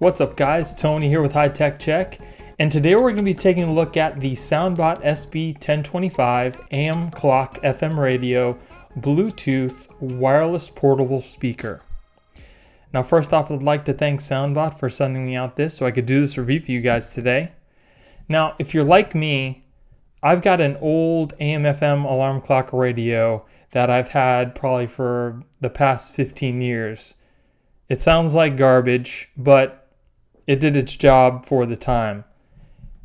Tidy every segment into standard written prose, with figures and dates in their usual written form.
What's up guys, Tony here with High Tech Check, and today we're going to be taking a look at the SoundBot SB1025 AM clock FM radio Bluetooth wireless portable speaker. Now first off, I'd like to thank SoundBot for sending me out this so I could do this review for you guys today. Now if you're like me, I've got an old AM FM alarm clock radio that I've had probably for the past 15 years. It sounds like garbage, but it did its job for the time.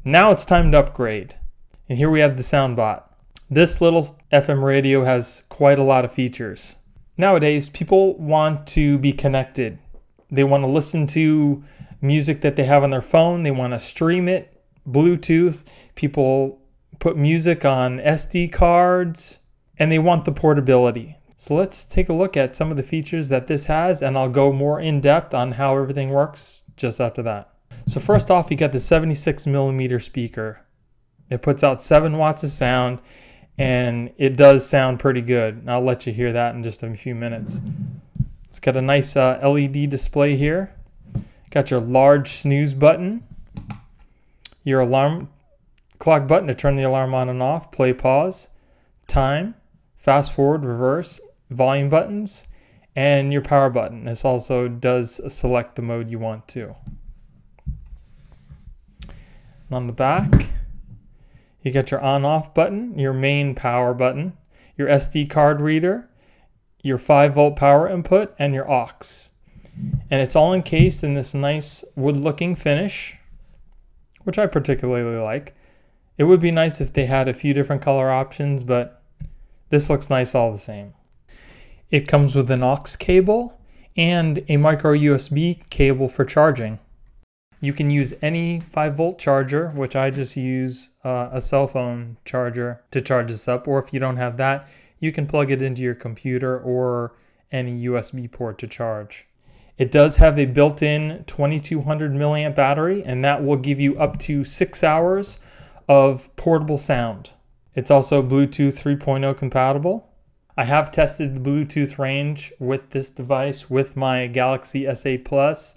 Now it's time to upgrade. And here we have the SoundBot. This little FM radio has quite a lot of features. Nowadays, people want to be connected. They want to listen to music that they have on their phone. They want to stream it, Bluetooth. People put music on SD cards, and they want the portability. So let's take a look at some of the features that this has, and I'll go more in depth on how everything works just after that. So first off, you got the 76mm speaker. It puts out 7 watts of sound, and it does sound pretty good. And I'll let you hear that in just a few minutes. It's got a nice LED display here. Got your large snooze button, your alarm clock button to turn the alarm on and off, play, pause, time, fast forward, reverse, volume buttons, and your power button. This also does select the mode you want to. And on the back, you got your on-off button, your main power button, your SD card reader, your 5-volt power input, and your aux. And it's all encased in this nice wood-looking finish, which I particularly like. It would be nice if they had a few different color options, but this looks nice all the same. It comes with an aux cable and a micro USB cable for charging. You can use any 5-volt charger, which I just use a cell phone charger to charge this up, or if you don't have that, you can plug it into your computer or any USB port to charge. It does have a built-in 2200 milliamp battery, and that will give you up to 6 hours of portable sound. It's also Bluetooth 3.0 compatible. I have tested the Bluetooth range with this device with my Galaxy S8 Plus,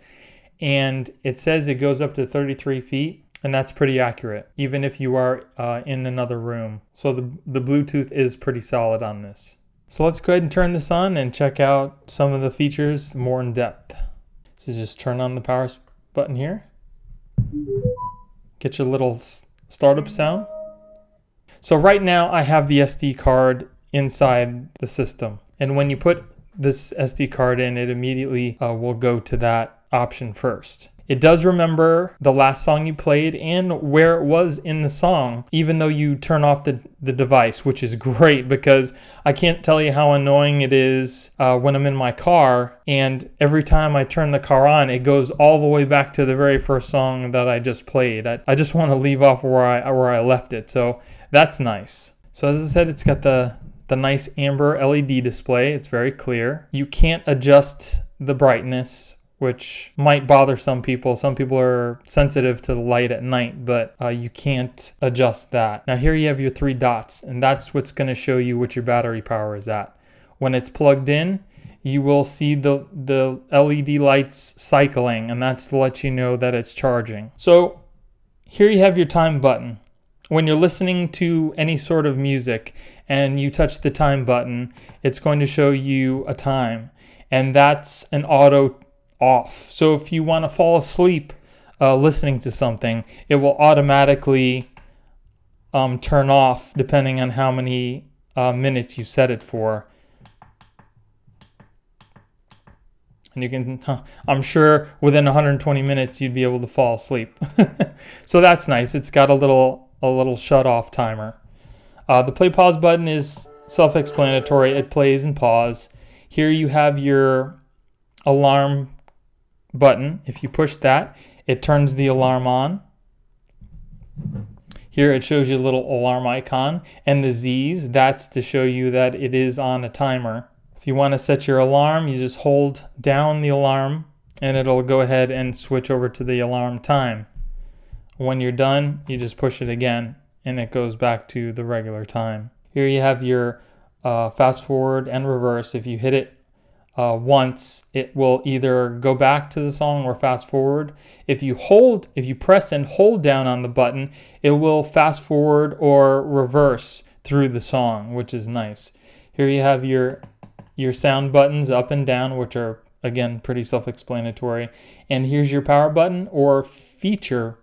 and it says it goes up to 33 feet, and that's pretty accurate, even if you are in another room. So the Bluetooth is pretty solid on this. So let's go ahead and turn this on and check out some of the features more in depth. So just turn on the power button here. Get your little startup sound. So right now I have the SD card inside the system, and when you put this SD card in, it immediately will go to that option first. It does remember the last song you played and where it was in the song, even though you turn off the device, which is great because I can't tell you how annoying it is when I'm in my car, and every time I turn the car on, it goes all the way back to the very first song that I just played. I just want to leave off where I left it, so that's nice. So as I said, it's got the nice amber LED display. It's very clear. You can't adjust the brightness, which might bother some people. Some people are sensitive to the light at night, but you can't adjust that. Now here you have your 3 dots, and that's what's going to show you what your battery power is at. When it's plugged in, you will see the LED lights cycling, and that's to let you know that it's charging. So here you have your time button. When you're listening to any sort of music and you touch the time button, it's going to show you a time, and that's an auto off. So if you want to fall asleep listening to something, it will automatically turn off depending on how many minutes you set it for. And you can, I'm sure within 120 minutes you'd be able to fall asleep. So that's nice. It's got a little shut off timer. The play pause button is self-explanatory. It plays and pause. Here you have your alarm button. If you push that, it turns the alarm on. Here it shows you a little alarm icon, and the Z's, that's to show you that it is on a timer. If you want to set your alarm, you just hold down the alarm and it'll go ahead and switch over to the alarm time. When you're done, you just push it again and it goes back to the regular time. Here you have your fast forward and reverse. If you hit it once, it will either go back to the song or fast forward. If you press and hold down on the button, it will fast forward or reverse through the song, which is nice. Here you have your sound buttons up and down, which are again pretty self-explanatory. And here's your power button or feature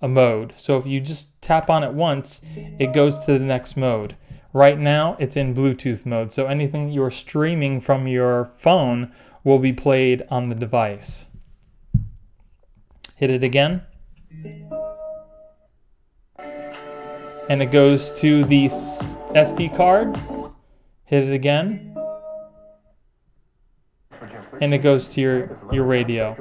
a mode. So if you just tap on it once, it goes to the next mode. Right now it's in Bluetooth mode, so anything you're streaming from your phone will be played on the device. Hit it again, and it goes to the SD card. Hit it again, and it goes to your radio.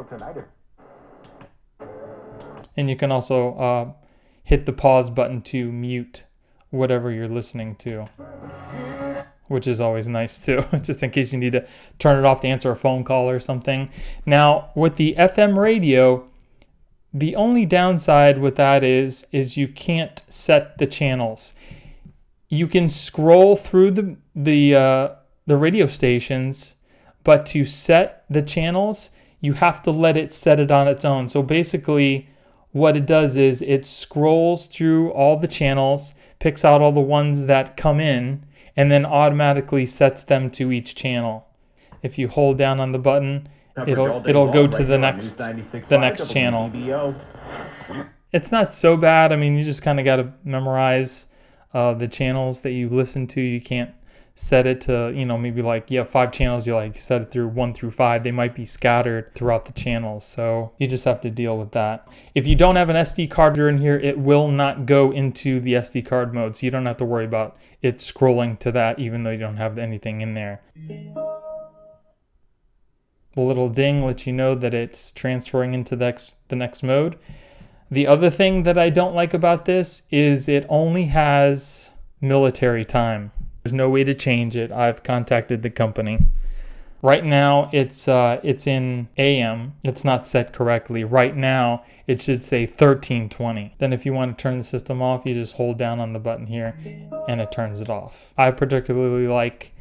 And you can also hit the pause button to mute whatever you're listening to, which is always nice too, just in case you need to turn it off to answer a phone call or something. Now, with the FM radio, the only downside with that is you can't set the channels. You can scroll through the radio stations, but to set the channels, you have to let it set it on its own. So basically, what it does is it scrolls through all the channels, picks out all the ones that come in, and then automatically sets them to each channel. If you hold down on the button, it'll go to the next channel. It's not so bad. I mean, you just kind of got to memorize the channels that you listen to. You can't set it to, maybe like you have 5 channels, you like set it through 1 through 5. They might be scattered throughout the channels, so you just have to deal with that. If you don't have an SD card in here, it will not go into the SD card mode, so you don't have to worry about it scrolling to that even though you don't have anything in there. The little ding lets you know that it's transferring into the next mode. The other thing that I don't like about this is it only has military time. There's no way to change it. I've contacted the company. Right now it's in AM. It's not set correctly. Right now it should say 1320. Then if you want to turn the system off, you just hold down on the button here and it turns it off. I particularly like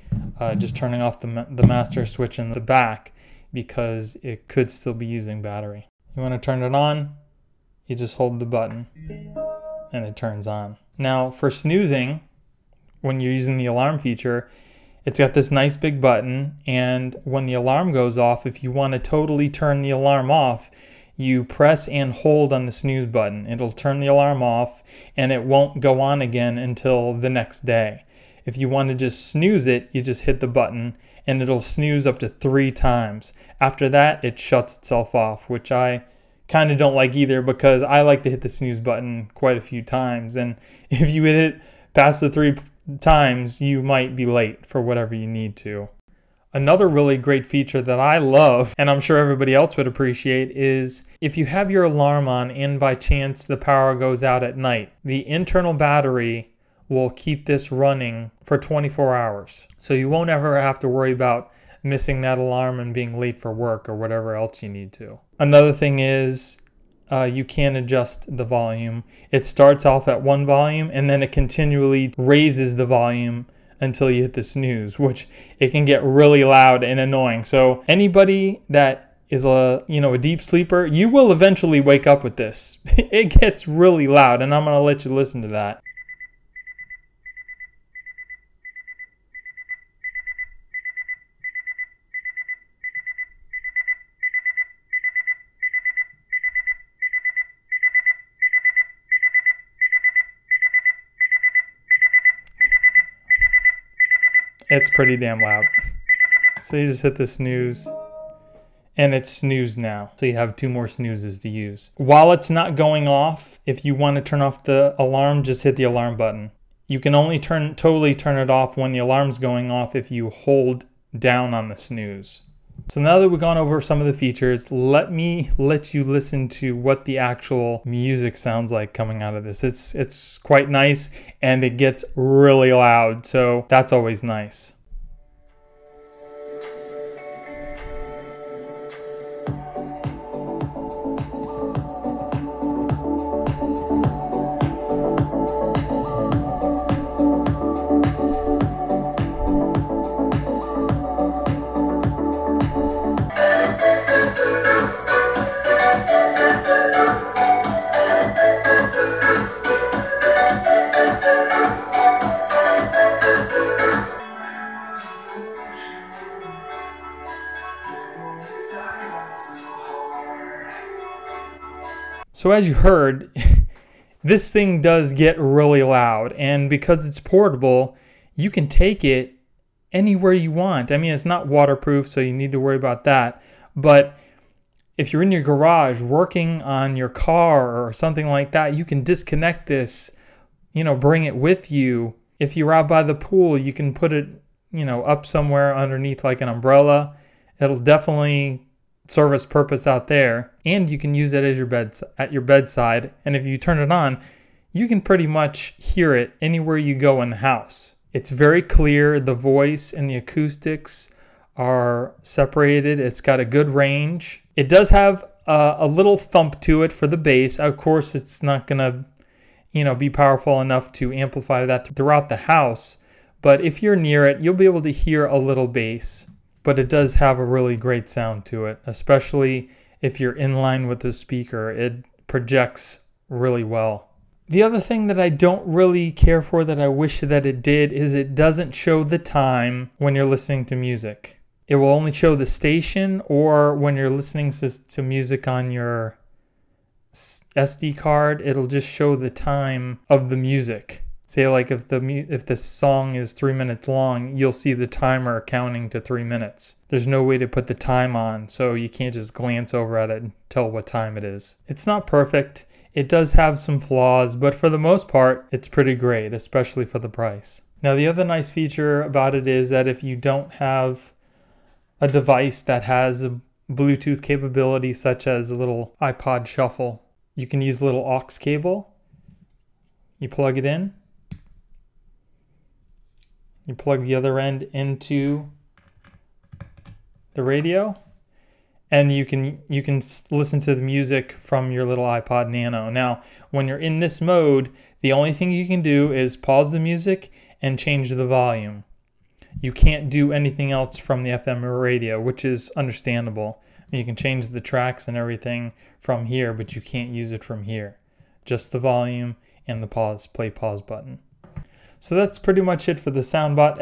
just turning off the master switch in the back because it could still be using battery. You want to turn it on, you just hold the button and it turns on. Now for snoozing, when you're using the alarm feature, it's got this nice big button, and when the alarm goes off, if you want to totally turn the alarm off, you press and hold on the snooze button. It'll turn the alarm off and it won't go on again until the next day. If you want to just snooze it, you just hit the button and it'll snooze up to 3 times. After that, it shuts itself off, which I kind of don't like either because I like to hit the snooze button quite a few times, and if you hit it past the 3 times, you might be late for whatever you need to. Another really great feature that I love, and I'm sure everybody else would appreciate, is if you have your alarm on and by chance the power goes out at night, the internal battery will keep this running for 24 hours. So you won't ever have to worry about missing that alarm and being late for work or whatever else you need to. Another thing is you can adjust the volume. It starts off at 1 volume and then it continually raises the volume until you hit the snooze, which it can get really loud and annoying. So anybody that is a deep sleeper, you will eventually wake up with this. It gets really loud, and I'm gonna let you listen to that. It's pretty damn loud. So you just hit the snooze and it's snoozed now. So you have 2 more snoozes to use. While it's not going off, if you want to turn off the alarm, just hit the alarm button. You can only totally turn it off when the alarm's going off if you hold down on the snooze. So now that we've gone over some of the features, let me let you listen to what the actual music sounds like coming out of this. It's quite nice and it gets really loud, so that's always nice. So as you heard, this thing does get really loud, and because it's portable, you can take it anywhere you want. I mean, it's not waterproof, so you need to worry about that. But if you're in your garage working on your car or something like that, you can disconnect this, bring it with you. If you're out by the pool, you can put it, up somewhere underneath like an umbrella. It'll definitely serve its purpose out there. And you can use it as at your bedside. And if you turn it on, you can pretty much hear it anywhere you go in the house. It's very clear. The voice and the acoustics are separated. It's got a good range. It does have a little thump to it for the bass. Of course, it's not going to, be powerful enough to amplify that throughout the house. But if you're near it, you'll be able to hear a little bass. But it does have a really great sound to it, especially if you're in line with the speaker. It projects really well. The other thing that I don't really care for that I wish that it did is it doesn't show the time when you're listening to music. It will only show the station, or when you're listening to music on your SD card, it'll just show the time of the music. Say like if the song is 3 minutes long, you'll see the timer counting to 3 minutes. There's no way to put the time on, so you can't just glance over at it and tell what time it is. It's not perfect. It does have some flaws, but for the most part, it's pretty great, especially for the price. Now, the other nice feature about it is that if you don't have a device that has a Bluetooth capability, such as a little iPod Shuffle, you can use a little aux cable. You plug it in. You plug the other end into the radio, and you can listen to the music from your little iPod Nano. Now, when you're in this mode, the only thing you can do is pause the music and change the volume. You can't do anything else from the FM radio, which is understandable. You can change the tracks and everything from here, but you can't use it from here. Just the volume and the play pause button. So that's pretty much it for the SoundBot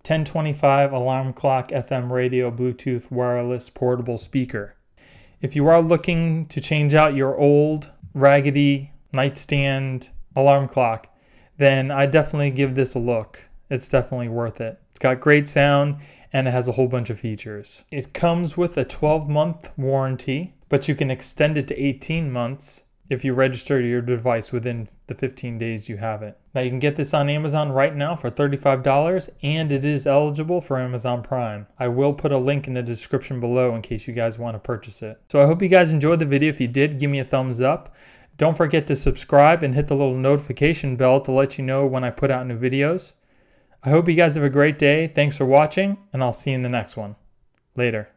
SB1025 alarm clock FM radio Bluetooth wireless portable speaker. If you are looking to change out your old raggedy nightstand alarm clock, then I definitely give this a look. It's definitely worth it. It's got great sound and it has a whole bunch of features. It comes with a 12-month warranty, but you can extend it to 18 months if you register your device within the 15 days you have it. Now you can get this on Amazon right now for $35, and it is eligible for Amazon Prime. I will put a link in the description below in case you guys want to purchase it. So I hope you guys enjoyed the video. If you did, give me a thumbs up. Don't forget to subscribe and hit the little notification bell to let you know when I put out new videos. I hope you guys have a great day. Thanks for watching, and I'll see you in the next one. Later.